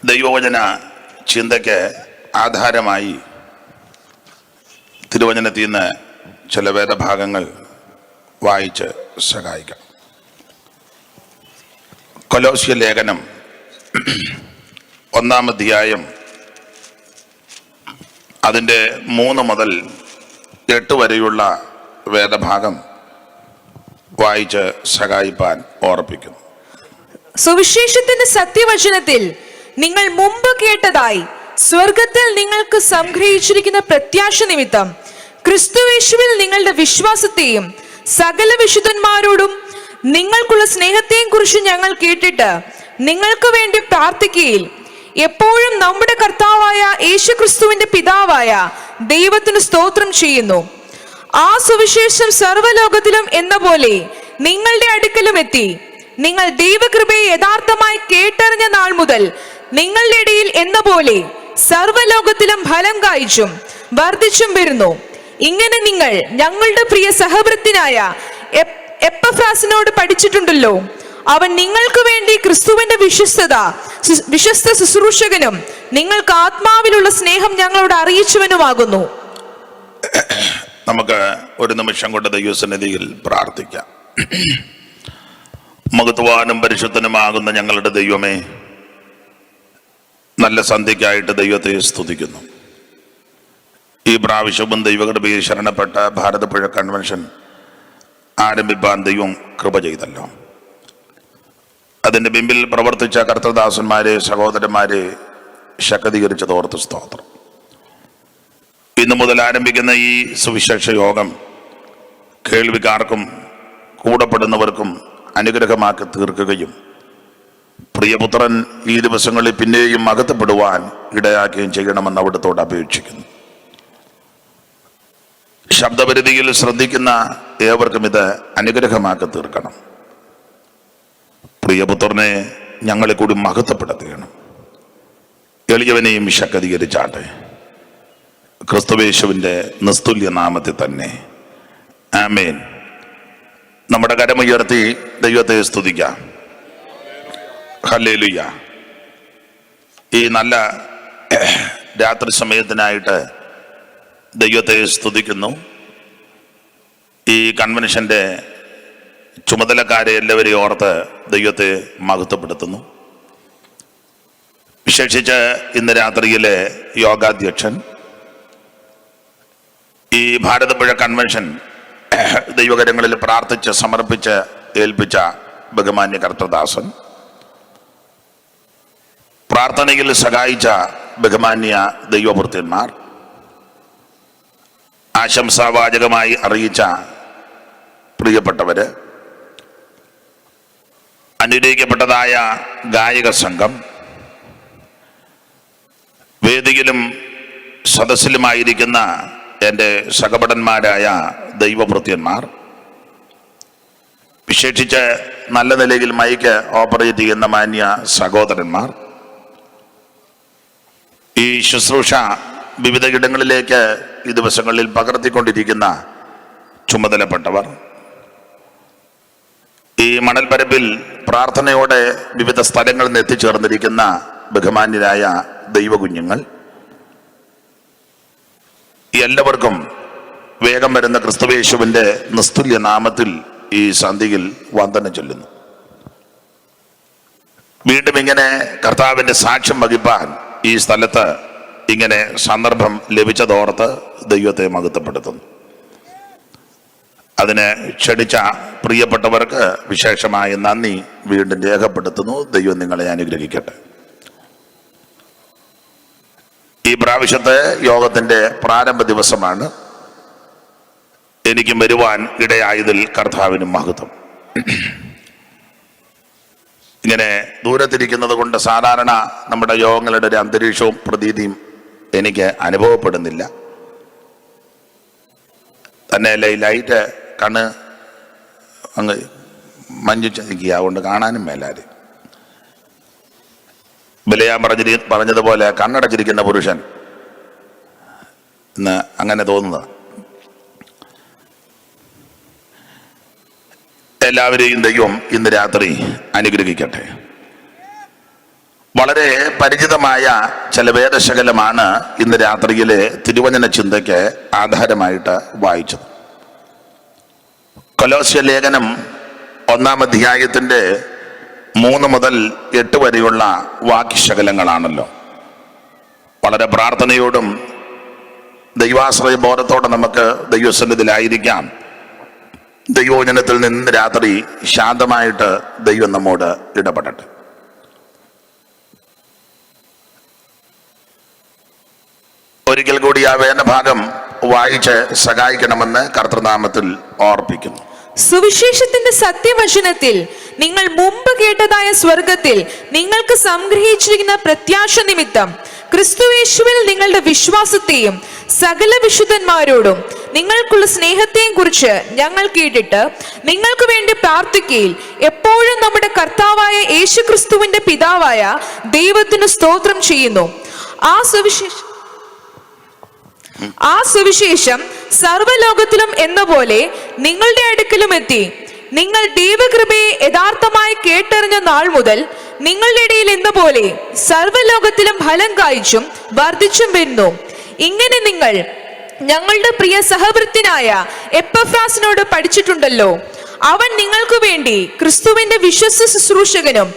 ദൈവവചന ചിന്തയ്ക്ക് ആധാരമായി തിരുവചനത്തിൽ നിന്ന് ചില വേദഭാഗങ്ങൾ വായിച്ച് സഹായിക്കാം. കൊലോസ്യ ലേഖനം 1-ാം അധ്യായം അതിൻ്റെ 3 മുതൽ 8 വരെയുള്ള വേദഭാഗം വായിച്ച് സഹായിപ്പാൻ ഓർപ്പിക്കുന്നു. സുവിശേഷത്തിന്റെ സത്യവചനത്തിൽ നിങ്ങൾ മുമ്പ് കേട്ടതായി സ്വർഗത്തിൽ നിങ്ങൾക്ക് സംഗ്രഹിച്ചിരിക്കുന്ന പ്രത്യാശ നിമിത്തം ക്രിസ്തുയേശുവിൽ നിങ്ങളുടെ വിശ്വാസത്തെയും സകല വിശുദ്ധന്മാരോടും നിങ്ങൾക്കുള്ള സ്നേഹത്തെയും കുറിച്ച് ഞങ്ങൾ കേട്ടിട്ട് നിങ്ങൾക്ക് വേണ്ടി പ്രാർത്ഥിക്കുകയിൽ എപ്പോഴും നമ്മുടെ കർത്താവായ യേശുക്രിസ്തുവിന്റെ പിതാവായ ദൈവത്തിന് സ്തോത്രം ചെയ്യുന്നു. ആ സുവിശേഷം സർവ്വലോകത്തിലും എന്ന പോലെ നിങ്ങളുടെ അടുക്കലും എത്തി. നിങ്ങൾ ദൈവകൃപയെ യഥാർത്ഥമായി കേട്ടറിഞ്ഞ നാൾ മുതൽ നിങ്ങളുടെ ഇടയിൽ എന്ന പോലെ സർവ്വലോകത്തിലും ഫലം കായ്ച്ചും വർദ്ധിച്ചും വരുന്നു. ഇങ്ങനെ നിങ്ങൾ ഞങ്ങളുടെ പ്രിയ സഹവൃത്തിനായ എപ്പഫ്രാസിനോട് പഠിച്ചിട്ടുണ്ടല്ലോ. അവൻ നിങ്ങൾക്ക് വേണ്ടി ക്രിസ്തുവിന്റെ വിശ്വസ്ത ശുശ്രൂഷകനും നിങ്ങൾക്ക് ആത്മാവിലുള്ള സ്നേഹം ഞങ്ങളോട് അറിയിച്ചവനുമാകുന്നു. നമുക്ക് ഒരു നിമിഷം കൊണ്ട് ദൈവസന്നിധിയിൽ പ്രാർത്ഥിക്കാം. മഹത്വാനും പരിശുദ്ധനുമാകുന്ന ഞങ്ങളുടെ ദൈവമേ, നല്ല സന്ധ്യയ്ക്കായിട്ട് ദൈവത്തെ സ്തുതിക്കുന്നു. ഈ പ്രാവശ്യവും ദൈവകൃപയിൽ ശരണപ്പെട്ട ഭാരതപ്പുഴ കൺവെൻഷൻ ആരംഭിപ്പാൻ ദൈവം കൃപ ചെയ്തല്ലോ. അതിൻ്റെ പിമ്പിൽ പ്രവർത്തിച്ച കർത്തൃദാസന്മാരെ, സഹോദരന്മാരെ ശക്തീകരിച്ചതോർത്ത് സ്തോത്രം. ഇന്നു മുതൽ ആരംഭിക്കുന്ന ഈ സുവിശേഷ യോഗം കേൾവിക്കാർക്കും കൂടപ്പെടുന്നവർക്കും അനുഗ്രഹമാക്കി തീർക്കുകയും പ്രിയപുത്രൻ ഈ ദിവസങ്ങളിൽ പിന്നെയും മഹത്വപ്പെടുവാൻ ഇടയാക്കുകയും ചെയ്യണമെന്ന് അവിടുത്തോട് അപേക്ഷിക്കുന്നു. ശബ്ദപരിധിയിൽ ശ്രദ്ധിക്കുന്ന ഏവർക്കും ഇത് അനുഗ്രഹമാക്കി തീർക്കണം. പ്രിയപുത്രനെ ഞങ്ങളെ കൂടി മഹത്വപ്പെടുത്തുകയാണ്. എളിയവനെയും ശക്തീകരിച്ചാട്ടെ. ക്രിസ്തുവേശുവിൻ്റെ നിസ്തുല്യ നാമത്തിൽ തന്നെ ആമേൻ. നമ്മുടെ കരമുയർത്തി ദൈവത്തെ സ്തുതിക്കാം. ഹല്ലേലൂയ. ഈ നല്ല രാത്രി സമയത്തിനായിട്ട് ദൈവത്തെ സ്തുതിക്കുന്നു. ഈ കൺവെൻഷൻ്റെ ചുമതലക്കാരെ എല്ലാവരെയും ഓർത്ത് ദൈവത്തെ മഹത്വപ്പെടുത്തുന്നു. വിശേഷിച്ച് ഇന്ന് രാത്രിയിലെ യോഗാധ്യക്ഷൻ, ഈ ഭാരതപ്പുഴ കൺവെൻഷൻ ദൈവകരങ്ങളിൽ പ്രാർത്ഥിച്ച് സമർപ്പിച്ച് ഏൽപ്പിച്ച ബഹുമാന്യ കർത്തൃദാസൻ, പ്രാർത്ഥനയിൽ സഹായിച്ച ബഹുമാന്യ ദൈവഭൃത്യന്മാർ, ആശംസാവാചകമായി അറിയിച്ച പ്രിയപ്പെട്ടവര്, അനുഗ്രഹിക്കപ്പെട്ടതായ ഗായക സംഘം, വേദിയിലും സദസ്സിലുമായിരിക്കുന്ന എൻ്റെ സഹപടന്മാരായ ദൈവഭൃത്യന്മാർ, വിശേഷിച്ച് നല്ല നിലയിൽ മൈക്ക് ഓപ്പറേറ്റ് ചെയ്യുന്ന മാന്യ സഹോദരന്മാർ, ഈ ശുശ്രൂഷ വിവിധ ഇടങ്ങളിലേക്ക് ഈ ദിവസങ്ങളിൽ പകർത്തിക്കൊണ്ടിരിക്കുന്ന ചുമതലപ്പെട്ടവർ, ഈ മണൽപ്പരപ്പിൽ പ്രാർത്ഥനയോടെ വിവിധ സ്ഥലങ്ങളിൽ നിന്ന് എത്തിച്ചേർന്നിരിക്കുന്ന ബഹുമാന്യരായ ദൈവകുഞ്ഞുങ്ങൾ, എല്ലാവർക്കും വേഗം വരുന്ന ക്രിസ്തുവേശുവിൻ്റെ നിസ്തുല്യ നാമത്തിൽ ഈ സന്ധ്യയിൽ വന്ദനം ചൊല്ലുന്നു. വീണ്ടും ഇങ്ങനെ കർത്താവിൻ്റെ സാക്ഷ്യം വഹിപ്പാൻ ഈ സ്ഥലത്ത് ഇങ്ങനെ സന്ദർഭം ലഭിച്ചതോർത്ത് ദൈവത്തെ മഹത്വപ്പെടുത്തുന്നു. അതിന് ക്ഷണിച്ച പ്രിയപ്പെട്ടവർക്ക് വിശേഷമായ നന്ദി വീണ്ടും രേഖപ്പെടുത്തുന്നു. ദൈവം നിങ്ങളെ അനുഗ്രഹിക്കട്ടെ. ഈ പ്രാവശ്യത്തെ യോഗത്തിൻ്റെ പ്രാരംഭ ദിവസമാണ്. എനിക്കും വരുവാൻ ഇടയായതിൽ കർത്താവിനും മഹത്വം. ഇങ്ങനെ ദൂരത്തിരിക്കുന്നത് കൊണ്ട് സാധാരണ നമ്മുടെ യോഗങ്ങളുടെ ഒരു അന്തരീക്ഷവും പ്രതീതിയും എനിക്ക് അനുഭവപ്പെടുന്നില്ല. തന്നെയല്ല, ഈ ലൈറ്റ് കണ്ണ് അങ്ങ് മഞ്ഞിച്ച് നിൽക്കുക, അതുകൊണ്ട് കാണാനും മേലാര്. ബലിയാൻ പറഞ്ഞതുപോലെ കണ്ണടച്ചിരിക്കുന്ന പുരുഷൻ ഇന്ന് അങ്ങനെ തോന്നുന്നത്. എല്ലാവരെയും ദൈവം ഇന്ന് രാത്രി അനുഗ്രഹിക്കട്ടെ. വളരെ പരിചിതമായ ചില വേദശകലമാണ് ഇന്ന് രാത്രിയിലെ തിരുവചന ചിന്തയ്ക്ക് ആധാരമായിട്ട് വായിച്ചത്. കൊലോസ്യ ലേഖനം 1-ാം അധ്യായത്തിൻ്റെ 3 മുതൽ 8 വരെയുള്ള വാക്യശകലങ്ങളാണല്ലോ. വളരെ പ്രാർത്ഥനയോടും ദൈവാശ്രയ ബോധത്തോടെ നമുക്ക് ദൈവസന്നിധിയിലായിരിക്കാം. ദൈവവചനത്തിൽ നിന്ന് രാത്രി ശാന്തമായിട്ട് ദൈവം നമ്മോട് ഇടപെടട്ടെ. ഒരിക്കൽ കൂടി ആ വേദഭാഗം വായിച്ച് സഹായിക്കണമെന്ന് കർത്തൃനാമത്തിൽ ഓർപ്പിക്കുന്നു. സുവിശേഷത്തിന്റെ സത്യവചനത്തിൽ നിങ്ങൾ മുമ്പ് കേട്ടതായ സ്വർഗത്തിൽ നിങ്ങൾക്ക് സംഗ്രഹിച്ചിരിക്കുന്ന പ്രത്യാശ നിമിത്തം ക്രിസ്തുയേശുവിൽ നിങ്ങളുടെ വിശ്വാസത്തെയും സകല വിശുദ്ധന്മാരോടും നിങ്ങൾക്കുള്ള സ്നേഹത്തെയും കുറിച്ച് ഞങ്ങൾ കേട്ടിട്ട് നിങ്ങൾക്ക് വേണ്ടി പ്രാർത്ഥിക്കയിൽ എപ്പോഴും നമ്മുടെ കർത്താവായ യേശുക്രിസ്തുവിന്റെ പിതാവായ ദൈവത്തിന് സ്തോത്രം ചെയ്യുന്നു. ആ സുവിശേഷം സർവ്വലോകത്തിലും എന്ന പോലെ നിങ്ങളുടെ അടുക്കലും എത്തി. നിങ്ങൾ ദൈവകൃപയെ യഥാർത്ഥമായി കേട്ടറിഞ്ഞ നാൾ മുതൽ നിങ്ങളുടെ ഇടയിൽ എന്ന പോലെ സർവ്വലോകത്തിലും ഫലം കായ്ച്ചും വർദ്ധിച്ചും വരുന്നു. ഇങ്ങനെ നിങ്ങൾ ഞങ്ങളുടെ പ്രിയ സഹവൃത്തിനായ എപ്പഫ്രാസിനോട് പഠിച്ചിട്ടുണ്ടല്ലോ. അവൻ നിങ്ങൾക്ക് വേണ്ടി ക്രിസ്തുവിന്റെ വിശ്വസ്ത ശുശ്രൂഷകനും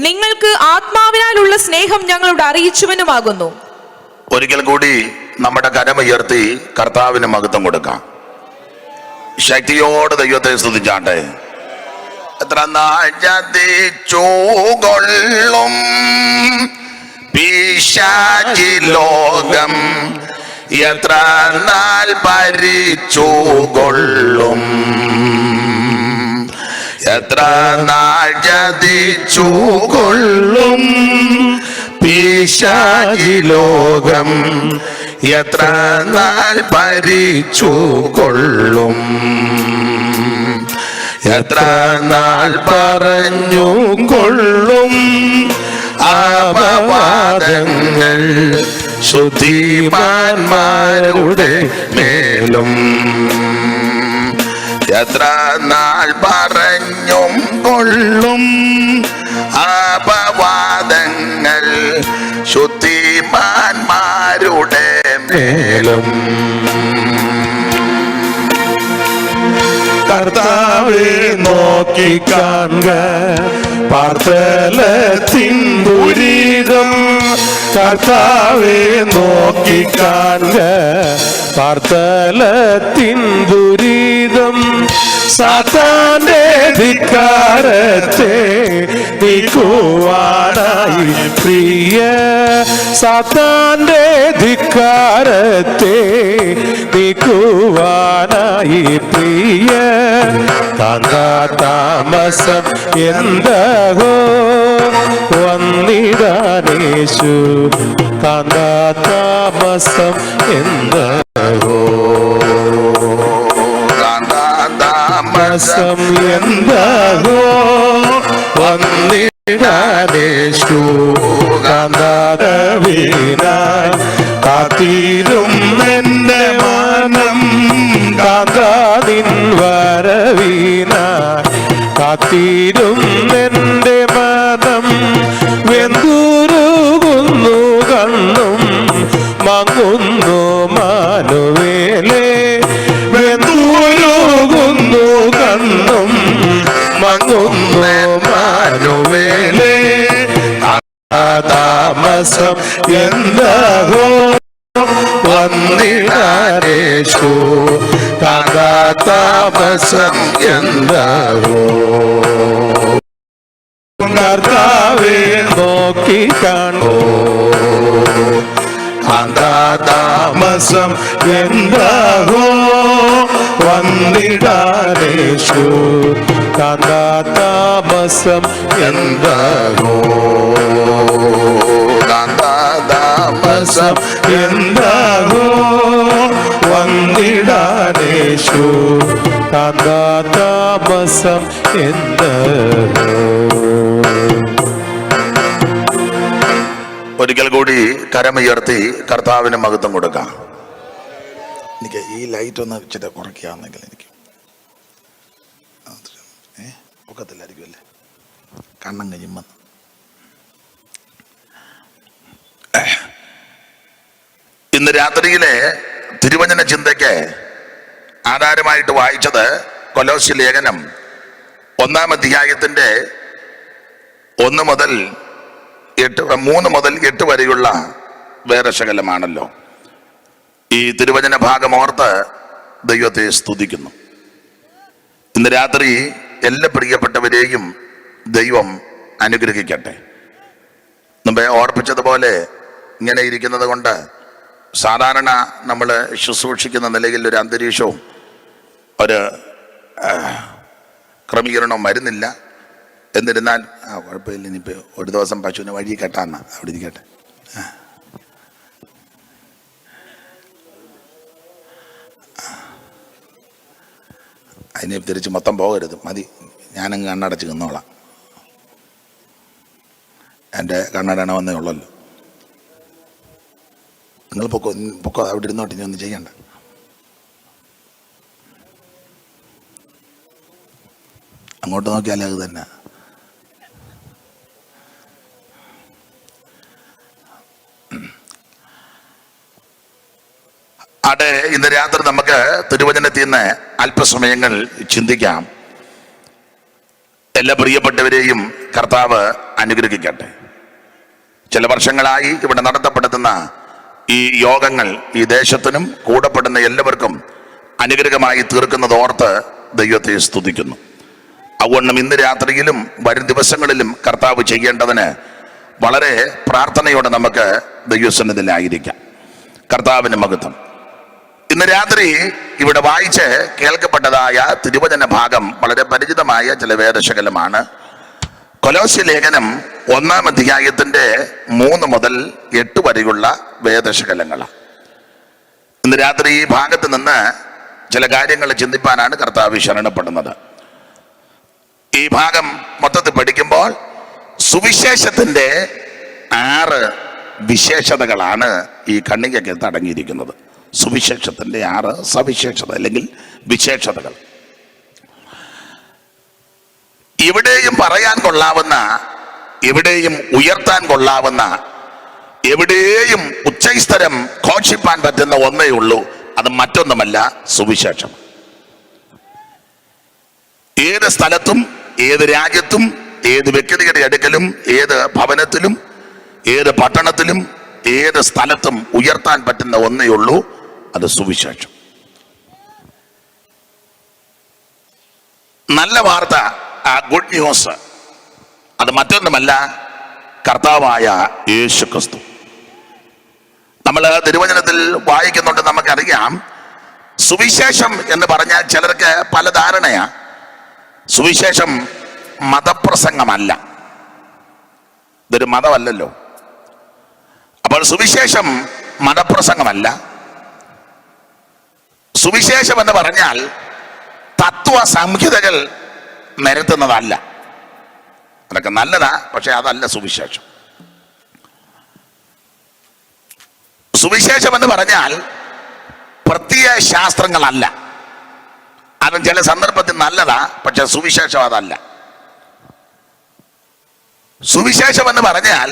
നിങ്ങൾക്ക് ആത്മാവിനാലുള്ള സ്നേഹം ഞങ്ങളോട് അറിയിച്ചവനുമാകുന്നു. ഒരിക്കൽ കൂടി നമ്മുടെ കരമുയർത്തി കർത്താവിന് മഹത്വം കൊടുക്കാം. ശക്തിയോട് ദൈവത്തെ സ്തുതിച്ചാട്ടെ. എത്ര നാൾ ചതിച്ചുകൊള്ളും പിശാചി ലോകം, എത്ര നാൾ ഭരിച്ചുകൊള്ളും, എത്ര നാൾ ചതിച്ചുകൊള്ളും പിശാചി ലോകം, എത്ര നാൾ ഭരിച്ചുകൊള്ളും, എത്ര നാൾ പറഞ്ഞു കൊള്ളും അപവാദങ്ങൾ ശുദ്ധിമാന്മാരുടെ മേലും, എത്ര നാൾ പറഞ്ഞും കൊള്ളും അപവാദങ്ങൾ ശുദ്ധിമാന്മാരുടെ മേലും. കർത്താവെ നോക്കി കാണുക പാർത്തലത്തിൻ ദുരിതം, കർത്താവെ നോക്കി കാണുക പാർത്തലത്തിൻ ദുരിതം. സാത്താന്റെ ധിക്കാരത്തെ നീക്കുവാനായി പ്രിയ, സാത്താന്റെ ധിക്കാരത്തെ നീക്കുവാനായി പ്രിയ. താമസം എന്താകോ വന്നിടാനേശു, താമസം എന്താകോ, താമസം എന്താകോ വന്നിടാനേശു. കാന്താരവീനാൻ കാത്തിരും എന്റെ മനം, കാന്താനിൻ വരവീനാൻ കാത്തിരും എന്റെ മനം. വെന്തുരുകുന്നു കണ്ണും മങ്ങുന്നു മാനുവേലേ, വെന്തുരുകുന്നു കണ്ണും മങ്ങുന്നു മാനുവേലേ. താമസം എന്താകോ വന്നിടാനേശു, താമസം എന്താകോ. കർത്താവെ നോക്കി കാണോ താമസം എന്താകോ വന്നിടാനേശു, താമസം എന്താകോ, താമസം എന്താകോ വന്നിടാനേശു, താമസം എന്താകോ. ഒരിക്കൽ കൂടി കരമുയർത്തി കർത്താവിന് മഹത്വം കൊടുക്കാം. എനിക്ക് ഈ ലൈറ്റ് ഒന്ന് ഇച്ചിരി കുറയ്ക്കാമെന്നെങ്കിൽ എനിക്ക് ഒക്കത്തില്ലായിരിക്കും അല്ലേ, കണ്ണം കഴിയുമ്പോൾ. ഇന്ന് രാത്രിയിലെ തിരുവചന ചിന്തയ്ക്ക് ആധാരമായിട്ട് വായിച്ചത് കൊലോസ്യ ലേഖനം 1-ാം അധ്യായത്തിന്റെ 1 മുതൽ 3 മുതൽ 8 വരെയുള്ള വേദശകലമാണല്ലോ. ഈ തിരുവചന ഭാഗം ഓർത്ത് ദൈവത്തെ സ്തുതിക്കുന്നു. ഇന്ന് രാത്രി എല്ലാ പ്രിയപ്പെട്ടവരെയും ദൈവം അനുഗ്രഹിക്കട്ടെ. മുമ്പേ ഓർപ്പിച്ചതുപോലെ ഇങ്ങനെ ഇരിക്കുന്നത് കൊണ്ട് സാധാരണ നമ്മൾ ശുശ്രൂഷിക്കുന്ന നിലയിൽ ഒരു അന്തരീക്ഷവും ഒരു ക്രമീകരണവും വരുന്നില്ല. എന്നിരുന്നാൽ കുഴപ്പമില്ല, ഇനിയിപ്പോൾ ഒരു ദിവസം പശുവിനെ വഴി കെട്ടാന്ന അവിടെ ഇരിക്കട്ടെ. അതിനെ തിരിച്ച് മൊത്തം പോകരുത്, മതി, ഞാനങ്ങ് കണ്ണടച്ച് നിന്നോളാം. എൻ്റെ കണ്ണടണ വന്നേ ഉള്ളല്ലോ. നിങ്ങൾ പൊക്കോ അവിടെ ഇരുന്നോട്ട്, ഇനി ഒന്നും ചെയ്യണ്ട. അങ്ങോട്ട് നോക്കിയാലേ അത് തന്നെ. അവിടെ ഇന്ന് രാത്രി നമുക്ക് തിരുവചനത്തിൽ നിന്ന് അല്പസമയങ്ങൾ ചിന്തിക്കാം. എല്ലാ പ്രിയപ്പെട്ടവരെയും കർത്താവ് അനുഗ്രഹിക്കട്ടെ. ചില വർഷങ്ങളായി ഇവിടെ നടത്തപ്പെടുന്ന ഈ യോഗങ്ങൾ ഈ ദേശത്തിനും കൂടപ്പെടുന്ന എല്ലാവർക്കും അനുഗ്രഹമായി തീർക്കുന്നത് ഓർത്ത് ദൈവത്തെ സ്തുതിക്കുന്നു. അതുകൊണ്ടും ഇന്ന് രാത്രിയിലും വരും ദിവസങ്ങളിലും കർത്താവ് ചെയ്യേണ്ടതിന് വളരെ പ്രാർത്ഥനയോടെ നമുക്ക് ദൈവസന്നിധിയിലായിരിക്കാം. കർത്താവിന് മഹത്വം. ഇന്ന് രാത്രി ഇവിടെ വായിച്ച് കേൾക്കപ്പെട്ടതായ തിരുവചന ഭാഗം വളരെ പരിചിതമായ ചില വേദശകലമാണ്. കൊലോസ്യ ലേഖനം 1-ാം അധ്യായത്തിന്റെ 3 മുതൽ 8 വരെയുള്ള വേദശകലങ്ങളാണ്. ഇന്ന് രാത്രി ഈ ഭാഗത്ത് നിന്ന് ചില കാര്യങ്ങൾ ചിന്തിപ്പാനാണ് കർത്താവ് ശരണപ്പെടുന്നത്. ഈ ഭാഗം മൊത്തത്തിൽ പഠിക്കുമ്പോൾ സുവിശേഷത്തിന്റെ 6 വിശേഷതകളാണ് ഈ ഖണ്ഡികയ്ക്കകത്ത് അടങ്ങിയിരിക്കുന്നത്. സുവിശേഷത്തിന്റെ 6 സവിശേഷത അല്ലെങ്കിൽ വിശേഷതകൾ. എവിടെയും പറയാൻ കൊള്ളാവുന്ന, എവിടെയും ഉയർത്താൻ കൊള്ളാവുന്ന, എവിടെയും ഉച്ചസ്ഥരം ഘോഷിപ്പാൻ പറ്റുന്ന ഒന്നേ ഉള്ളൂ. അത് മറ്റൊന്നുമല്ല, സുവിശേഷം. ഏത് സ്ഥലത്തും ഏത് രാജ്യത്തും ഏത് വ്യക്തിയുടെ അടുക്കലും ഏത് ഭവനത്തിലും ഏത് പട്ടണത്തിലും ഏത് സ്ഥലത്തും ഉയർത്താൻ പറ്റുന്ന ഒന്നേ ഉള്ളൂ, അത് സുവിശേഷം. നല്ല വാർത്ത, ഗുഡ് ന്യൂസ്, അത് മറ്റൊന്നുമല്ല, കർത്താവായ യേശു ക്രിസ്തു. നമ്മൾ തിരുവചനത്തിൽ വായിക്കുന്നുണ്ട്, നമുക്കറിയാം. സുവിശേഷം എന്ന് പറഞ്ഞാൽ ചിലർക്ക് പല ധാരണയാ. സുവിശേഷം മതപ്രസംഗമല്ല, ഇതൊരു മതമല്ലല്ലോ. അപ്പോൾ സുവിശേഷം മതപ്രസംഗമല്ല. സുവിശേഷം എന്ന് പറഞ്ഞാൽ തത്വ സംഹിതകൾ നിരത്തുന്നതല്ല. അതൊക്കെ നല്ലതാ, പക്ഷെ അതല്ല സുവിശേഷം. സുവിശേഷം എന്ന് പറഞ്ഞാൽ പ്രത്യയ ശാസ്ത്രങ്ങളല്ല. അതും ചില സന്ദർഭത്തിൽ നല്ലതാ, പക്ഷെ സുവിശേഷം അതല്ല. സുവിശേഷം എന്ന് പറഞ്ഞാൽ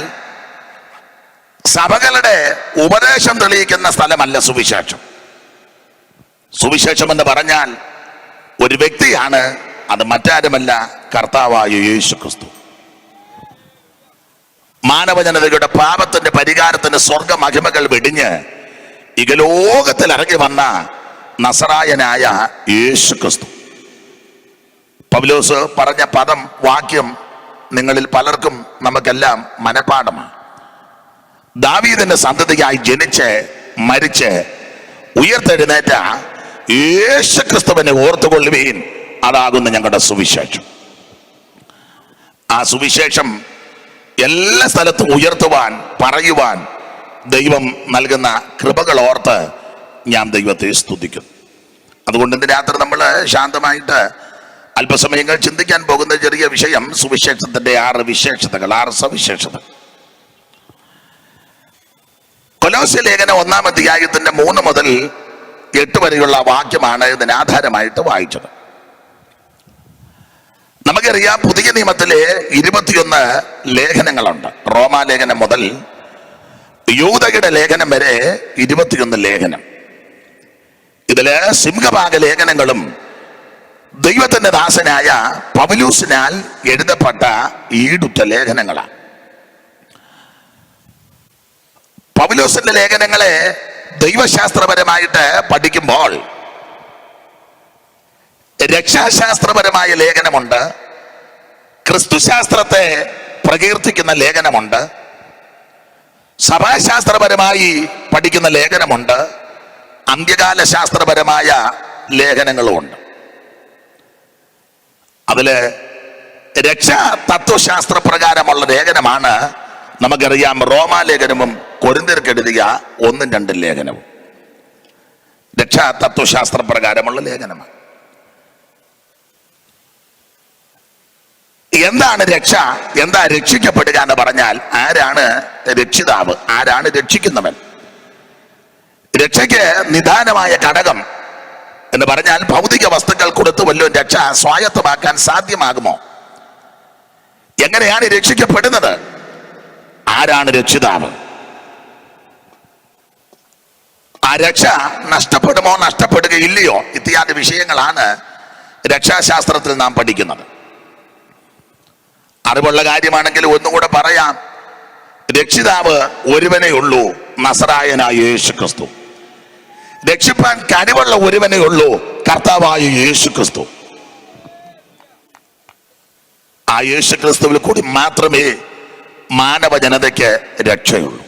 സഭകളുടെ ഉപദേശം തെളിയിക്കുന്ന സ്ഥലമല്ല സുവിശേഷം. സുവിശേഷം എന്ന് പറഞ്ഞാൽ ഒരു വ്യക്തിയാണ്, അത് മറ്റാരുമല്ല, കർത്താവായ യേശു ക്രിസ്തു. മാനവജനതയുടെ പാപത്തിന്റെ പരിഹാരത്തിന് സ്വർഗ മഹിമകൾ വെടിഞ്ഞ് ഇകലോകത്തിൽ ഇറങ്ങി വന്ന നസറായനായ യേശു ക്രിസ്തു. പൗലോസ് പറഞ്ഞ പദം, വാക്യം നിങ്ങളിൽ പലർക്കും നമുക്കെല്ലാം മനഃപാഠമാണ്. ദാവീദിന്റെ സന്തതിയായി ജനിച്ച് മരിച്ച് ഉയർത്തെഴുന്നേറ്റ യേശു ക്രിസ്തുവിനെ ഓർത്തുകൊള്ളുവീൻ, അതാകുന്നു ഞങ്ങളുടെ സുവിശേഷം. ആ സുവിശേഷം എല്ലാ സ്ഥലത്തും ഉയർത്തുവാൻ, പറയുവാൻ ദൈവം നൽകുന്ന കൃപകൾ ഓർത്ത് ഞാൻ ദൈവത്തെ സ്തുതിക്കുന്നു. അതുകൊണ്ട് ഇന്ന് രാത്രി നമ്മൾ ശാന്തമായിട്ട് അല്പസമയങ്ങൾ ചിന്തിക്കാൻ പോകുന്ന ചെറിയ വിഷയം സുവിശേഷത്തിന്റെ 6 വിശേഷതകൾ, 6 സവിശേഷതകൾ. കൊലോസ്യ ലേഖനം 1-ാം അധ്യായത്തിന്റെ 3 മുതൽ 8 വരെയുള്ള വാക്യമാണ് ഇതിന് ആധാരമായിട്ട് വായിച്ചത്. നമുക്കറിയാം, പുതിയ നിയമത്തിലെ 21 ലേഖനങ്ങളുണ്ട്. റോമാലേഖനം മുതൽ യൂദയുടെ ലേഖനം വരെ 21 ലേഖനം. ഇതില് സിംഹഭാഗ ലേഖനങ്ങളും ദൈവത്തിന്റെ ദാസനായ പൗലോസിനാൽ എഴുതപ്പെട്ട ഈടുറ്റ ലേഖനങ്ങളാണ്. പൗലോസിന്റെ ലേഖനങ്ങളെ ദൈവശാസ്ത്രപരമായിട്ട് പഠിക്കുമ്പോൾ രക്ഷാശാസ്ത്രപരമായ ലേഖനമുണ്ട്, ക്രിസ്തുശാസ്ത്രത്തെ പ്രകീർത്തിക്കുന്ന ലേഖനമുണ്ട്, സഭാശാസ്ത്രപരമായി പഠിക്കുന്ന ലേഖനമുണ്ട്, അന്ത്യകാല ശാസ്ത്രപരമായ ലേഖനങ്ങളുമുണ്ട്. അതില് രക്ഷാ തത്വശാസ്ത്രപ്രകാരമുള്ള ലേഖനമാണ് നമുക്കറിയാം റോമാലേഖനവും കൊരിന്ത്യർക്ക് എഴുതിയ 1-2 ലേഖനവും രക്ഷാ തത്വശാസ്ത്രപ്രകാരമുള്ള ലേഖനമാണ്. എന്താണ് രക്ഷ, എന്താ രക്ഷിക്കപ്പെടുക എന്ന് പറഞ്ഞാൽ ആരാണ് രക്ഷിതാവ്, ആരാണ് രക്ഷിക്കുന്നവൻ? രക്ഷയ്ക്ക് നിദാനമായ ഘടകം എന്ന് പറഞ്ഞാൽ ഭൗതിക വസ്തുക്കൾ കൊടുത്തു വല്ലതും രക്ഷ സ്വായത്തമാക്കാൻ സാധ്യമാകുമോ? എങ്ങനെയാണ് രക്ഷിക്കപ്പെടുന്നത്? ആരാണ് രക്ഷിതാവ്? ആ രക്ഷ നഷ്ടപ്പെടുമോ നഷ്ടപ്പെടുകയില്ലയോ ഇത്യാദി വിഷയങ്ങളാണ് രക്ഷാശാസ്ത്രത്തിൽ നാം പഠിക്കുന്നത്. അറിവുള്ള കാര്യമാണെങ്കിൽ ഒന്നുകൂടെ പറയാം, രക്ഷിതാവ് ഒരുവനേ ഉള്ളൂ, നസറായനായ യേശു ക്രിസ്തു. രക്ഷിപ്പാൻ കഴിവുള്ള ഒരുവനേ ഉള്ളൂ, കർത്താവായ യേശു ക്രിസ്തു. ആ യേശു ക്രിസ്തുവിൽ കൂടി മാത്രമേ മാനവ ജനതയ്ക്ക് രക്ഷയുള്ളൂ.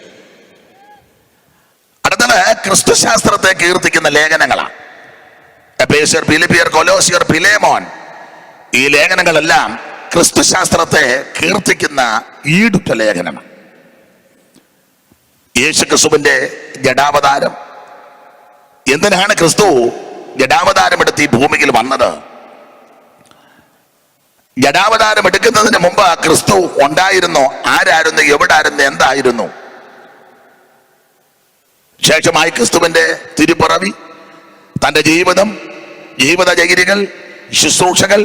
അടുത്തത് ക്രിസ്തുശാസ്ത്രത്തെ കീർത്തിക്കുന്ന ലേഖനങ്ങളാണ്. എഫേസ്യർ, ഫിലിപ്പിയർ, കൊലോസ്യർ, ഫിലേമോൻ, ഈ ലേഖനങ്ങളെല്ലാം ക്രിസ്തുശാസ്ത്രത്തെ കീർത്തിക്കുന്ന ഈടുറ്റ ലേഖനമാണ്. യേശു ക്രിസ്തുവിന്റെ ജഡാവതാരം, എന്തിനാണ് ക്രിസ്തു ജഡാവതാരം എടുത്ത് ഈ ഭൂമിയിൽ വന്നത്? ജഡാവതാരം എടുക്കുന്നതിന് മുമ്പ് ക്രിസ്തു ഉണ്ടായിരുന്നു, ആരായിരുന്നു, എവിടായിരുന്നു, എന്തായിരുന്നു? ശേഷമായി ക്രിസ്തുവിന്റെ തിരുപ്പിറവി, തന്റെ ജീവിതം, ജീവിതചര്യകൾ, ശുശ്രൂഷകൾ,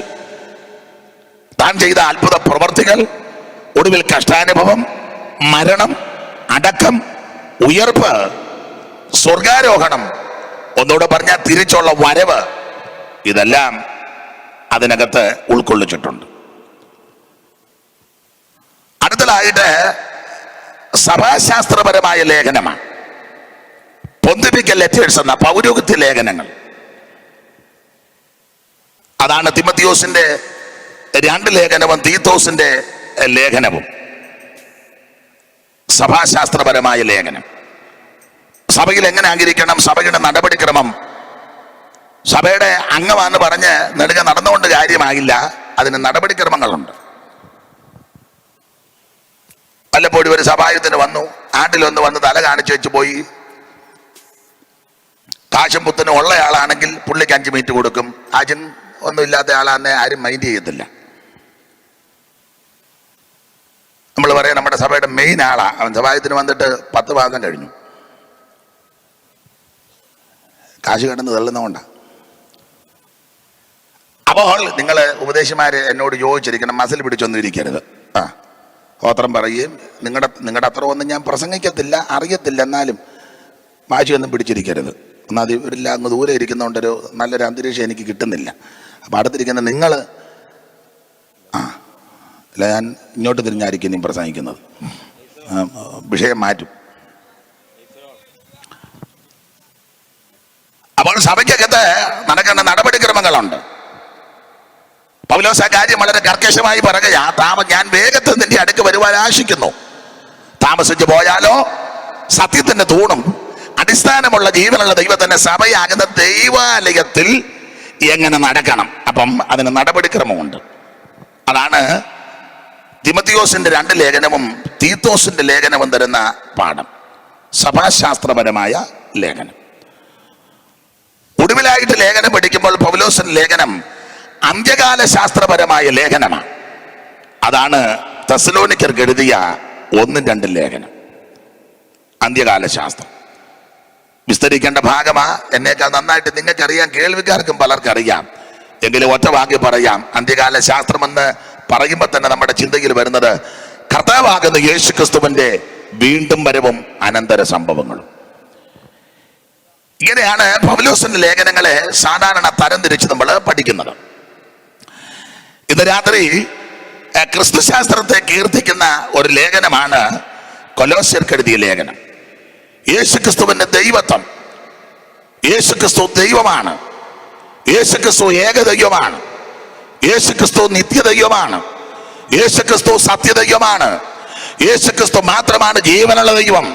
താൻ ചെയ്ത അത്ഭുത പ്രവർത്തികൾ, ഒടുവിൽ കഷ്ടാനുഭവം, മരണം, അടക്കം, ഉയർപ്പ്, സ്വർഗാരോഹണം, ഒന്നുകൂടെ പറഞ്ഞാൽ തിരിച്ചുള്ള വരവ്, ഇതെല്ലാം അതിനകത്ത് ഉൾക്കൊള്ളിച്ചിട്ടുണ്ട്. അടുത്തതായിട്ട് സഭാശാസ്ത്രപരമായ ലേഖനമാണ് പൊന്തിഫിക്കൽ ലെറ്റേഴ്സ് എന്ന പൗരോഹിത്യ ലേഖനങ്ങൾ. അതാണ് തിമത്തിയോസിന്റെ 2 ലേഖനവും തീത്തോസിന്റെ ലേഖനവും. സഭാശാസ്ത്രപരമായ ലേഖനം. സഭയിൽ എങ്ങനെ ആയിരിക്കണം, സഭയുടെ നടപടിക്രമം, സഭയുടെ അംഗമാണെന്ന് പറഞ്ഞ് നെടുക നടന്നുകൊണ്ട് കാര്യമാകില്ല, അതിന് നടപടിക്രമങ്ങളുണ്ട്. വല്ലപ്പോഴും ഒരു സഭായത്തിന് വന്നു, ആണ്ടിലൊന്ന് വന്ന് തല കാണിച്ചു വെച്ച് പോയി. കാശും പുത്തനും ഉള്ളയാളാണെങ്കിൽ പുള്ളിക്ക് 5 മിനിറ്റ് കൊടുക്കും. കാശും ഒന്നും ഇല്ലാത്ത ആളാന്നെ ആരും മൈൻഡ് ചെയ്യത്തില്ല. നമ്മൾ പറയാം നമ്മുടെ സഭയുടെ മെയിൻ ആളാ, അവൻ സഭായത്തിന് വന്നിട്ട് 10 ഭാഗം കഴിഞ്ഞു. കാശ് കിടന്ന് തള്ളുന്നതുകൊണ്ടാണ്. അപ്പോൾ നിങ്ങൾ ഉപദേശിമാര് എന്നോട് ചോദിച്ചിരിക്കണം, മസിൽ പിടിച്ചൊന്നും ഇരിക്കരുത്. സ്തോത്രം പറയുകയും നിങ്ങളുടെ അത്ര ഒന്നും ഞാൻ പ്രസംഗിക്കത്തില്ല, അറിയത്തില്ല, എന്നാലും വാശിയൊന്നും പിടിച്ചിരിക്കരുത്. എന്നാൽ ഇവരില്ല അങ്ങ് ദൂരെ ഇരിക്കുന്നതുകൊണ്ടൊരു നല്ലൊരു അന്തരീക്ഷം എനിക്ക് കിട്ടുന്നില്ല. അപ്പം അടുത്തിരിക്കുന്ന നിങ്ങൾ അല്ല, ഞാൻ ഇങ്ങോട്ട് തിരിഞ്ഞായിരിക്കും നീ പ്രസംഗിക്കുന്നത്, വിഷയം മാറ്റും. അപ്പോൾ സഭയ്ക്കകത്ത് നടക്കേണ്ട നടപടിക്രമങ്ങളുണ്ട്. പൗലോസ് ആ കാര്യം വളരെ കർക്കശമായി പറയുകയാ, ഞാൻ വേഗത്തിൽ നിന്റെ അടുക്ക് വരുവാൻ ആശിക്കുന്നു. താമസിച്ചു പോയാലോ സത്യത്തിന്റെ തൂണും അടിസ്ഥാനമുള്ള ജീവനുള്ള ദൈവത്തിന്റെ സഭയാകുന്ന ദൈവാലയത്തിൽ എങ്ങനെ നടക്കണം. അപ്പം അതിന് നടപടിക്രമമുണ്ട്. അതാണ് തിമത്തിയോസിന്റെ 2 ലേഖനവും തീത്തോസിന്റെ ലേഖനവും തരുന്ന പാഠം, സഭാശാസ്ത്രപരമായ ലേഖനം. ഒടുവിലായിട്ട് ലേഖനം പഠിക്കുമ്പോൾ പൗലോസിന്റെ ലേഖനം അന്ത്യകാല ശാസ്ത്രപരമായ ലേഖനമാണ്. അതാണ് തെസ്സലോനിക്കർക്ക് എഴുതിയ 1-2 ലേഖനം. അന്ത്യകാല ശാസ്ത്രം വിസ്തരിക്കേണ്ട ഭാഗമാ. എന്നേക്കാൾ നന്നായിട്ട് നിങ്ങൾക്കറിയാം, കേൾവിക്കാർക്കും പലർക്കറിയാം. എങ്കിലും ഒറ്റ വാക്കി പറയാം. അന്ത്യകാല ശാസ്ത്രമെന്ന് പറയുമ്പോൾ തന്നെ നമ്മുടെ ചിന്തയിൽ വരുന്നത് കർത്താവാകുന്ന യേശു ക്രിസ്തുവിന്റെ വീണ്ടും വരവും അനന്തര സംഭവങ്ങളും. ഇങ്ങനെയാണ് പൗലോസിന്റെ ലേഖനങ്ങളെ സാധാരണ തരംതിരിച്ച് നമ്മൾ പഠിക്കുന്നത്. ഇന്ന് രാത്രി ക്രിസ്തുശാസ്ത്രത്തെ കീർത്തിക്കുന്ന ഒരു ലേഖനമാണ് കൊലോസ്യർക്ക് എഴുതിയ ലേഖനം. യേശുക്രിസ്തുവിന്റെ ദൈവത്വം, യേശുക്രിസ്തു ദൈവമാണ്, യേശുക്രിസ്തു ഏകദൈവമാണ്, യേശുക്രിസ്തു നിത്യദൈവമാണ്, യേശുക്രിസ്തു സത്യദൈവമാണ്, യേശുക്രിസ്തു മാത്രമാണ് ജീവനുള്ള ദൈവം,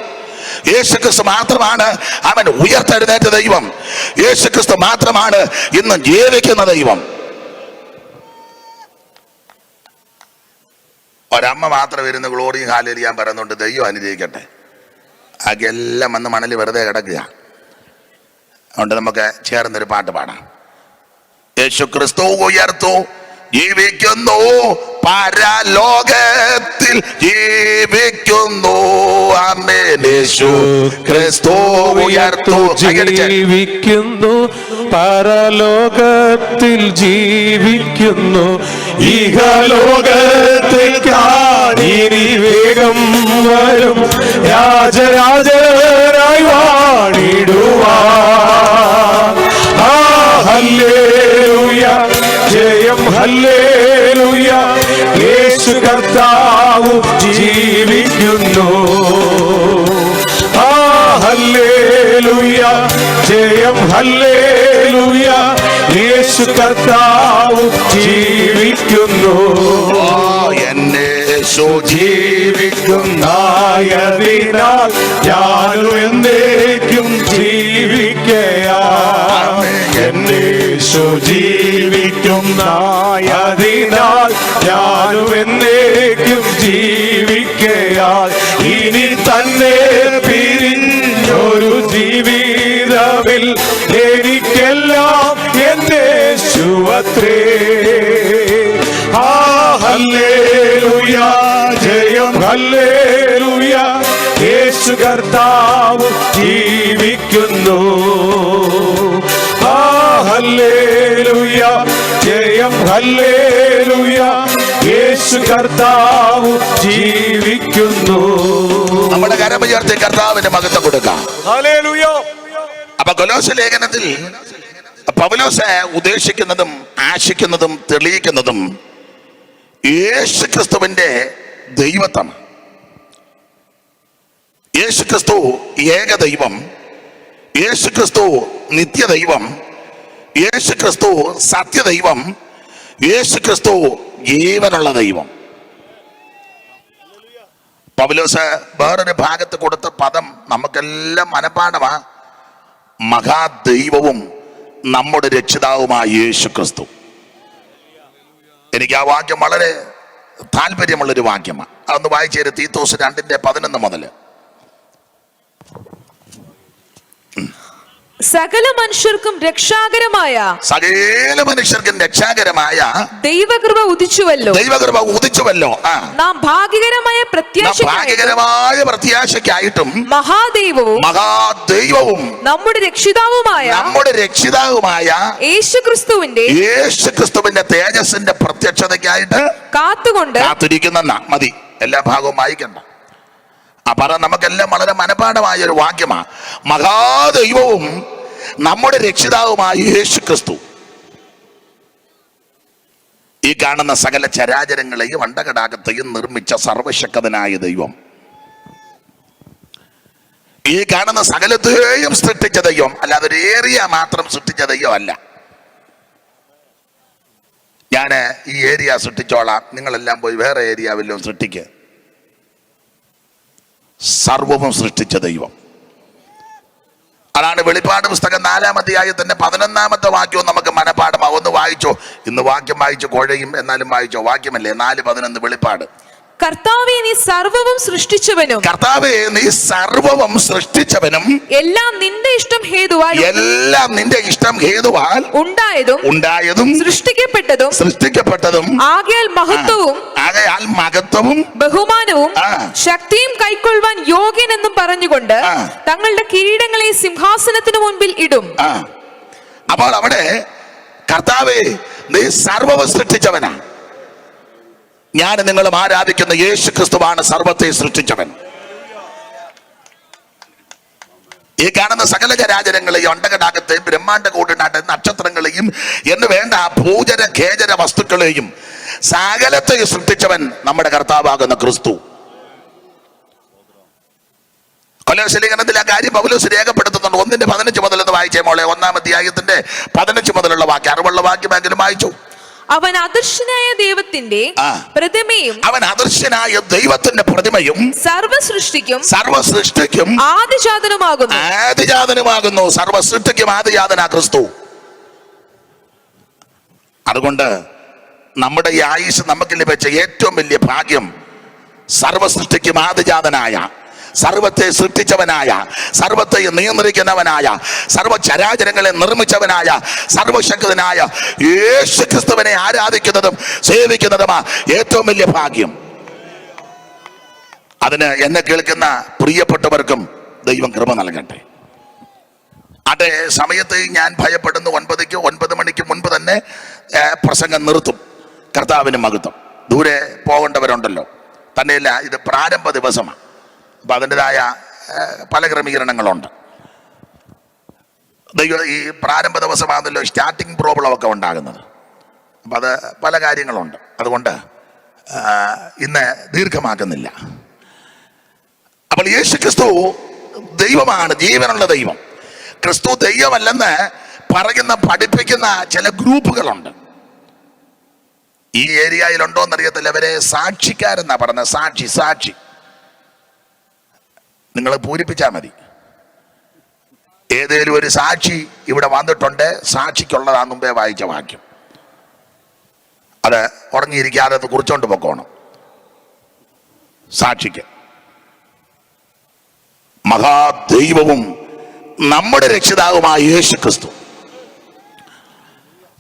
യേശുക്രിസ്തു മാത്രമാണ് അവൻ ഉയർത്തെഴുന്നേറ്റ ദൈവം, യേശുക്രിസ്തു മാത്രമാണ് ഇന്ന് ജീവിക്കുന്ന ദൈവം. ഒരമ്മ മാത്രം ഇരുന്ന് ഗ്ലോറിയും ഹാലേലിയാൻ പറയുന്നുണ്ട്, ദൈവം അനുഗ്രഹിക്കട്ടെ. ആകെല്ലാം വന്ന് മണലിൽ വെറുതെ കിടക്കുക. അതുകൊണ്ട് നമുക്ക് ചേർന്നൊരു പാട്ട് പാടാം. യേശുക്രിസ്തു ഉയർത്തു ജീവിക്കുന്നു, പരലോകത്തിൽ ജീവിക്കുന്നു. ആമേൻ. യേശു ക്രിസ്തു ഉയർത്തു ജീവിക്കുന്നു, പരലോകത്തിൽ ജീവിക്കുന്നു. ഇഹലോകത്തേക്കാനി വേഗം വരും, രാജരാജരായി വാണിടുവാൻ. ഹല്ലേലൂയ, ജയം ഹല്ലേലൂയ, യേശു കർത്താവ് ജീവിക്കുന്നു. ഹല്ലേലൂയ, ജയം ഹല്ലേലൂയ, യേശു കർത്താവ് ജീവിക്കുന്നു. യേശു ജീവിക്കുന്നതിനാൽ ഞാനും എന്നേക്കും ജീവിക്കയാം. യേശു ജീവിക്കുന്നതിനാൽ ഞാനും എന്നേക്കും ജീവിക്കയാൽ. ഇനി തന്നെ പിരിഞ്ഞൊരു ജീവിതമിൽ എനിക്കെല്ലാം എന്റെ യേശുവത്രേ. ഹല്ലേലൂയ, ജയം ഹല്ലേലൂയ, യേശു കർത്താവ് ജീവിക്കുന്നു. ഹല്ലേലൂയ, ജയം ഹല്ലേലൂയ, യേശു കർത്താവ് ജീവിക്കുന്നു. നമ്മുടെ കരമുയർത്തി കർത്താവിന്റെ മഹത്വം കൊടുക്കാം. ഹല്ലേലൂയ. അപ്പൊ കൊലോസ്യ ലേഖനത്തിൽ പൗലോസ് ഉദ്ദേശിക്കുന്നതും ആശിക്കുന്നതും തെളിയിക്കുന്നതും യേശുക്രിസ്തുവിന്റെ ദൈവത്വം. യേശുക്രിസ്തു ഏകദൈവം, യേശുക്രിസ്തു നിത്യദൈവം, യേശുക്രിസ്തു സത്യദൈവം, യേശുക്രിസ്തു ജീവനുള്ള ദൈവം. പൗലോസ് വേറൊരു ഭാഗത്ത് കൊടുത്ത പദം നമുക്കെല്ലാം മനഃപാഠമാ. മഹാദൈവവും നമ്മുടെ രക്ഷിതാവുമായ യേശുക്രിസ്തു. എനിക്ക് ആ വാക്യം വളരെ താല്പര്യമുള്ളൊരു വാക്യമാണ്. അതൊന്ന് വായിച്ചേര്. തീത്തോസ് 2:11 മുതൽ. സകല മനുഷ്യർക്കും രക്ഷാകരമായ ദൈവകൃപ ഉദിച്ചുവല്ലോ. നാം ഭാഗ്യകരമായ പ്രത്യാശയ്ക്കായിട്ടും മഹാദൈവവും നമ്മുടെ രക്ഷിതാവുമായ യേശുക്രിസ്തുവിന്റെ തേജസ്സിന്റെ പ്രത്യക്ഷതയ്ക്കായിട്ട് കാത്തിരിക്കുന്ന മതി. എല്ലാ ഭാഗവും വായിക്കണ്ട. പറ നമുക്കെല്ലാം വളരെ മനഃപാഠമായ ഒരു വാക്യമാണ്. മഹാദൈവവും നമ്മുടെ രക്ഷിതാവുമായ യേശുക്രിസ്തു. ഈ കാണുന്ന സകല ചരാചരങ്ങളെയും അണ്ടകടാകത്തെയും നിർമ്മിച്ച സർവശക്തനായ ദൈവം, ഈ കാണുന്ന സകലത്തെയും സൃഷ്ടിച്ച ദൈവം, അല്ലാതെ ഒരു ഏരിയ മാത്രം സൃഷ്ടിച്ച ദൈവം അല്ല. ഞാൻ ഈ ഏരിയ സൃഷ്ടിച്ചോളാം, നിങ്ങളെല്ലാം പോയി വേറെ ഏരിയ വല്ലതും സൃഷ്ടിക്കുക. സർവവും സൃഷ്ടിച്ച ദൈവം. അതാണ് വെളിപ്പാട് പുസ്തകം 4-ാം അധ്യായത്തിന്റെ 11-ാമത്തെ വാക്യവും നമുക്ക് മനഃപാഠമാവും. ഒന്ന് വായിച്ചോ. ഇന്ന് വാക്യം വായിച്ചു കുഴയും, എന്നാലും വായിച്ചോ. വാക്യമല്ലേ 4:11 വെളിപ്പാട്. കർത്താവേ, നീ സർവ്വവും സൃഷ്ടിച്ചവനും എല്ലാം നിന്റെ ഇഷ്ടം ഹേതുവാൽ ഉണ്ടായതും സൃഷ്ടിക്കപ്പെട്ടതും ആകയാൽ മഹത്വവും ബഹുമാനവും ശക്തിയും കൈക്കൊള്ളുവാൻ യോഗ്യനെന്നും പറഞ്ഞുകൊണ്ട് തങ്ങളുടെ കിരീടങ്ങളെ സിംഹാസനത്തിന് മുൻപിൽ ഇടും. അപ്പോൾ അവിടെ കർത്താവേ, നീ സർവ്വവും സൃഷ്ടിച്ചവനാ. ഞാൻ നിങ്ങളും ആരാധിക്കുന്ന യേശു ക്രിസ്തുവാണ് സർവത്തെ സൃഷ്ടിച്ചവൻ. ഈ കാണുന്ന സകല ചരാചരങ്ങളെയും അണ്ടകടാകത്തെയും ബ്രഹ്മാണ്ട കൂട്ടിനാട്ടെ നക്ഷത്രങ്ങളെയും എന്ന് വേണ്ട ഭൂചര ഖേചര വസ്തുക്കളെയും സകലത്തെയും സൃഷ്ടിച്ചവൻ നമ്മുടെ കർത്താവാകുന്ന ക്രിസ്തു. കൊലോസ്യ ലേഖനത്തിൽ ആ കാര്യം പൗലോസ് രേഖപ്പെടുത്തുന്നുണ്ട്. 1:15 മുതൽ എന്ന് വായിച്ചേ മോളെ. 1-ാം അധ്യായത്തിന്റെ 15 മുതലുള്ള വാക്യം, അറിവുള്ള വാക്യമെങ്കിലും വായിച്ചു. അവൻ അദൃശ്യനായ ദൈവത്തിന്റെ പ്രതിമയും, അവൻ അദൃശ്യനായ ദൈവത്തിന്റെ പ്രതിമയും സർവ സൃഷ്ടിക്കും ആദിജാതനുമാകുന്നു. സർവ സൃഷ്ടിക്കും ആദിജാതനാ ക്രിസ്തു. അതുകൊണ്ട് നമ്മുടെ ഈ ആയുസ് നമുക്ക് ലഭിച്ച ഏറ്റവും വലിയ ഭാഗ്യം സർവ സൃഷ്ടിക്കും ആദിജാതനായ, സർവത്തെ സൃഷ്ടിച്ചവനായ, സർവത്തെ നിയന്ത്രിക്കുന്നവനായ, സർവചരാചരങ്ങളെ നിർമ്മിച്ചവനായ, സർവശക്തനായ യേശു ക്രിസ്തുവിനെ ആരാധിക്കുന്നതും സേവിക്കുന്നതുമാ ഏറ്റവും വലിയ ഭാഗ്യം. അതിന് എന്നെ കേൾക്കുന്ന പ്രിയപ്പെട്ടവർക്കും ദൈവം കൃപ നൽകട്ടെ. അതേ സമയത്ത് ഞാൻ ഭയപ്പെടുന്നു 9 മണിക്ക് മുൻപ് തന്നെ പ്രസംഗം നിർത്തും. കർത്താവിന് മഹത്വം. ദൂരെ പോകേണ്ടവരുണ്ടല്ലോ. തന്നെയല്ല, ഇത് പ്രാരംഭ ദിവസമാണ്. അപ്പം അതിൻ്റെതായ പല ക്രമീകരണങ്ങളുണ്ട്. ദൈവം ഈ പ്രാരംഭ ദിവസമാണല്ലോ സ്റ്റാർട്ടിങ് പ്രോബ്ലം ഒക്കെ ഉണ്ടാകുന്നത്. അപ്പം അത് പല കാര്യങ്ങളുണ്ട്. അതുകൊണ്ട് ഇന്ന് ദീർഘമാക്കുന്നില്ല. അപ്പോൾ യേശു ക്രിസ്തു ദൈവമാണ്, ജീവനുള്ള ദൈവം. ക്രിസ്തു ദൈവമല്ലെന്ന് പറയുന്ന പഠിപ്പിക്കുന്ന ചില ഗ്രൂപ്പുകളുണ്ട്. ഈ ഏരിയയിലുണ്ടോ എന്നറിയത്തില്ല. അവരെ സാക്ഷിക്കാരെന്നാ പറഞ്ഞത്. സാക്ഷി നിങ്ങൾ പൂരിപ്പിച്ചാൽ മതി. ഏതേലും ഒരു സാക്ഷി ഇവിടെ വന്നിട്ടുണ്ട്, സാക്ഷിക്കുള്ളതാ മുമ്പേ വായിച്ച വാക്യം. അത് ഉറങ്ങിയിരിക്കാതെ അത് കുറിച്ചോണ്ട് പൊക്കോണം. സാക്ഷിക്ക് മഹാദൈവവും നമ്മുടെ രക്ഷിതാവുമായ യേശു ക്രിസ്തു.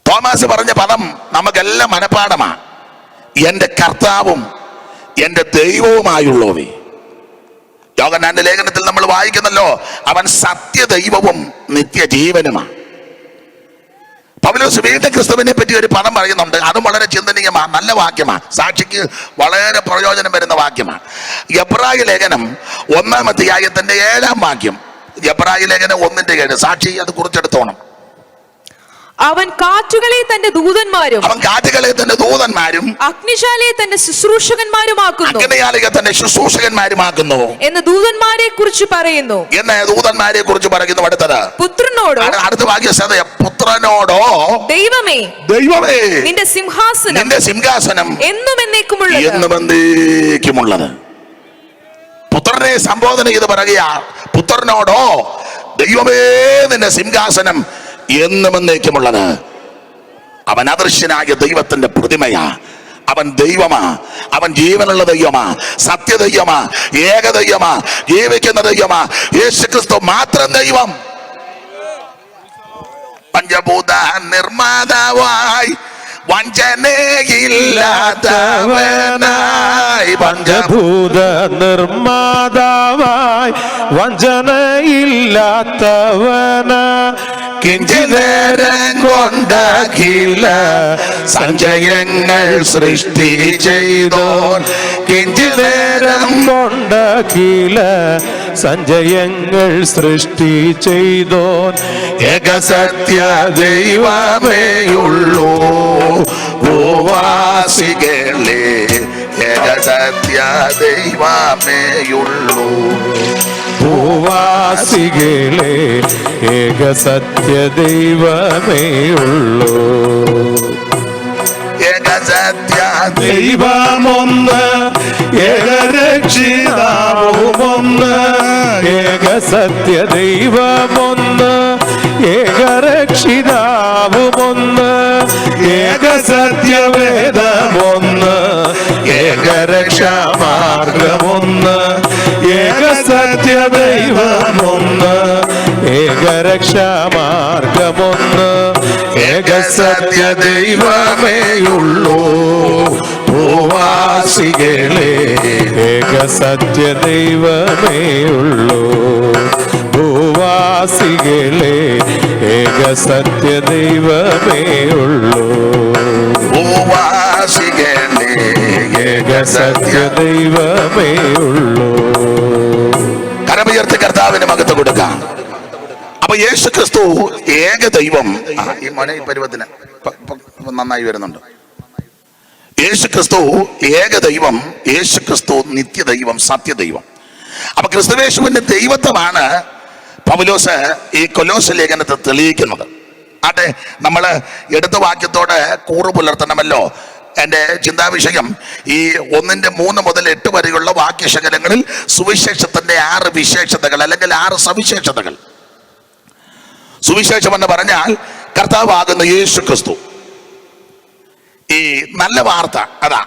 തോമസ് പറഞ്ഞ പദം നമുക്കെല്ലാം മനഃപ്പാഠമാ. എൻ്റെ കർത്താവും എൻ്റെ ദൈവവുമായുള്ളവേ. യോഹന്നാന്റെ ലേഖനത്തിൽ നമ്മൾ വായിക്കുന്നല്ലോ, അവൻ സത്യദൈവവും നിത്യജീവനുമാണ്. പൗലോസ് വീണ്ടും ക്രിസ്തുവിനെ പറ്റി ഒരു പദം പറയുന്നുണ്ട്. അതും വളരെ ചിന്തനീയമാണ്, നല്ല വാക്യമാണ്, സാക്ഷിക്ക് വളരെ പ്രയോജനം വരുന്ന വാക്യമാണ്. എബ്രായ ലേഖനം 1-ാം അധ്യായത്തിന്റെ 7-ാം വാക്യം. എബ്രായ ലേഖനം 1:7. സാക്ഷി അത് കുറിച്ചെടുത്തോണം. അവൻ കാറ്റുകളെ തന്റെ ദൂതന്മാരും അഗ്നിശാലയെ തന്റെ ശുശ്രൂഷകന്മാരുമാക്കുന്നു എന്ന് ദൂതന്മാരെ കുറിച്ച് പറയുന്നു. അടുത്തത് പുത്രനോടോ, അടുത്ത വാക്യം പുത്രനോടോ, ദൈവമേ നിന്റെ സിംഹാസനം എന്നും എന്നേക്കുമുള്ളത്. പുത്രനെ സംബോധന ചെയ്ത് പറയുക. പുത്രനോടോ, ദൈവമേ നിന്റെ സിംഹാസനം എന്നും എന്നേക്കുമുള്ളത്. അവൻ അദൃശ്യനായ ദൈവത്തിന്റെ പ്രതിമയാ. അവൻ ദൈവമാ. അവൻ ജീവനുള്ള ദൈവമാ, സത്യദൈവമാ, ഏകദൈവമാ, ജീവിക്കുന്ന ദൈവമാ. യേശുക്രിസ്തു മാത്രം ദൈവം. പഞ്ചഭൂത നിർമ്മാതാവായി വഞ്ചനയില്ലാത്തവനായി, പഞ്ചഭൂത നിർമ്മാതാവായി വഞ്ചനയില്ലാത്തവന, കിഞ്ചിതരം കൊണ്ടഖില സഞ്ചയങ്ങൾ സൃഷ്ടി ചെയ്തോൻ, കിഞ്ചിതരം കൊണ്ടഖില സഞ്ചയങ്ങൾ സൃഷ്ടി ചെയ്തോൻ, ഏകസത്യ ദൈവമേയുള്ളൂ ഭൂവാസികളെ, ഏകസത്യ ദൈവമേയുള്ളൂ ഭൂവാസികളെ, ഏകസത്യ ദൈവമേയുള്ളൂ. ഏകസത്യ ദൈവമൊന്ന്, ഏകരക്ഷിതാവുമൊന്ന്, ഏകസത്യ ദൈവമൊന്ന്, ഏകരക്ഷിതാവുമൊന്ന്, ഏകസത്യവേദമൊന്ന്, ഏകരക്ഷാമാർഗമൊന്ന്, ഏകസത്യദൈവമൊന്ന്, ഏകരക്ഷാമാർഗമൊന്ന്, ഏകസത്യ ദൈവമേയുള്ളൂ ഭൂവാസികളെ, ഏകസത്യ ദൈവമേയുള്ളൂ ഭൂവാസികളെ, ഏകസത്യ ദൈവമേയുള്ളൂ ഭൂവാസികളെ, ഏകസത്യ ദൈവമേയുള്ളൂ. കരമയ ഉയർത്തി കർത്താവിന് മഹത്വം കൊടുക്കാം. അപ്പൊ യേശു ക്രിസ്തു ഏക ദൈവം. ഈ മഴ ഈ പരുവത്തിന് നന്നായി വരുന്നുണ്ട്. യേശു ക്രിസ്തു ഏക ദൈവം, യേശു ക്രിസ്തു നിത്യദൈവം, സത്യദൈവം. അപ്പൊ ക്രിസ്തുവേശുവിന്റെ ദൈവത്വമാണ് പൗലോസ് ഈ കൊലോസ്യ ലേഖനത്തിൽ തെളിയിക്കുന്നത്. ആട്ടെ, നമ്മൾ എടുത്ത വാക്യത്തോട് കൂറു പുലർത്തണമല്ലോ. എൻ്റെ ചിന്താവിഷയം ഈ 1-3 മുതൽ 8 വരെയുള്ള വാക്യശകലങ്ങളിൽ സുവിശേഷത്തിന്റെ 6 വിശേഷതകൾ അല്ലെങ്കിൽ 6 സവിശേഷതകൾ. സുവിശേഷം എന്ന് പറഞ്ഞാൽ കർത്താവാകുന്ന യേശു ക്രിസ്തു. ഈ നല്ല വാർത്ത അതാ.